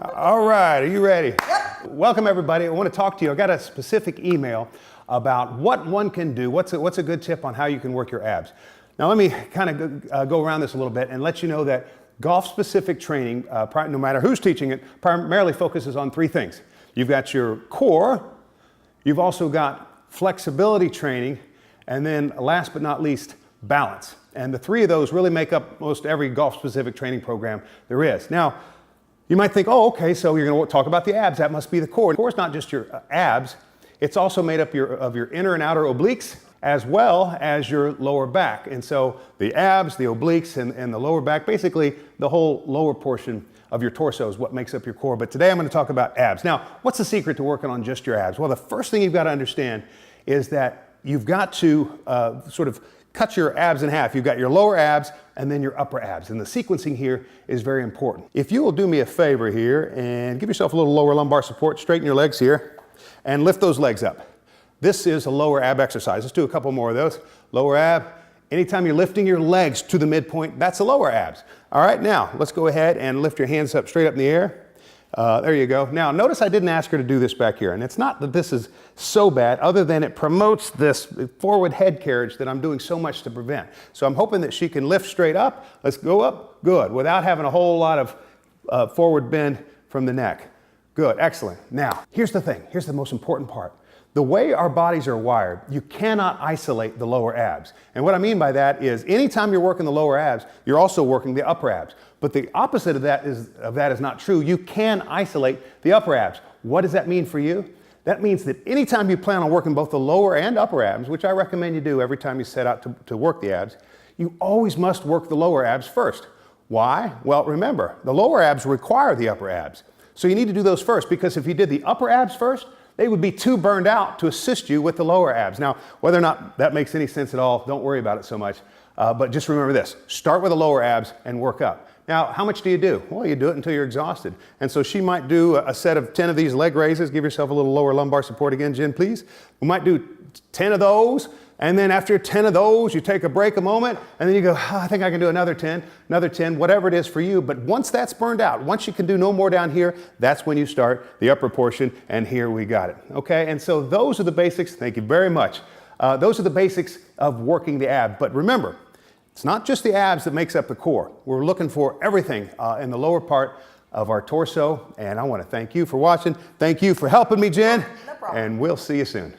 All right, are you ready? Yep. Welcome everybody. I want to talk to you. I got a specific email about what one can do. What's a good tip on how you can work your abs? Now let me kind of go around this a little bit and let you know that golf-specific training, no matter who's teaching it, primarily focuses on three things. You've got your core, you've also got flexibility training, and then last but not least, balance. And the three of those really make up most every golf-specific training program there is. Now, you might think, oh, okay, so you're going to talk about the abs. That must be the core. The core is not just your abs. It's also made up of your inner and outer obliques, as well as your lower back. And so the abs, the obliques, and the lower back, basically the whole lower portion of your torso is what makes up your core. But today I'm going to talk about abs. Now, what's the secret to working on just your abs? Well, the first thing you've got to understand is that you've got to sort of cut your abs in half. You've got your lower abs and then your upper abs. And the sequencing here is very important. If you will do me a favor here and give yourself a little lower lumbar support, straighten your legs here and lift those legs up. This is a lower ab exercise. Let's do a couple more of those. Lower ab. Anytime you're lifting your legs to the midpoint, that's the lower abs. All right, now let's go ahead and lift your hands up straight up in the air. There you go. Now notice I didn't ask her to do this back here, and it's not that this is so bad other than it promotes this forward head carriage that I'm doing so much to prevent. So I'm hoping that she can lift straight up. Let's go up. Good. Without having a whole lot of forward bend from the neck. Good. Excellent. Now here's the thing. Here's the most important part. The way our bodies are wired, you cannot isolate the lower abs. And what I mean by that is anytime you're working the lower abs, you're also working the upper abs. But the opposite of that is not true. You can isolate the upper abs. What does that mean for you? That means that anytime you plan on working both the lower and upper abs, which I recommend you do every time you set out to work the abs, you always must work the lower abs first. Why? Well, remember, the lower abs require the upper abs. So you need to do those first, because if you did the upper abs first, they would be too burned out to assist you with the lower abs. Now, whether or not that makes any sense at all, don't worry about it so much. But just remember this, start with the lower abs and work up. Now, how much do you do? Well, you do it until you're exhausted. And so she might do a set of 10 of these leg raises. Give yourself a little lower lumbar support again, Jen, please. We might do 10 of those. And then after 10 of those, you take a break a moment, and then you go, oh, I think I can do another 10, whatever it is for you. But once that's burned out, once you can do no more down here, that's when you start the upper portion, and here we got it. Okay, and so those are the basics. Thank you very much. Those are the basics of working the ab. But remember, it's not just the abs that makes up the core. We're looking for everything in the lower part of our torso, and I want to thank you for watching. Thank you for helping me, Jen. No problem. And we'll see you soon.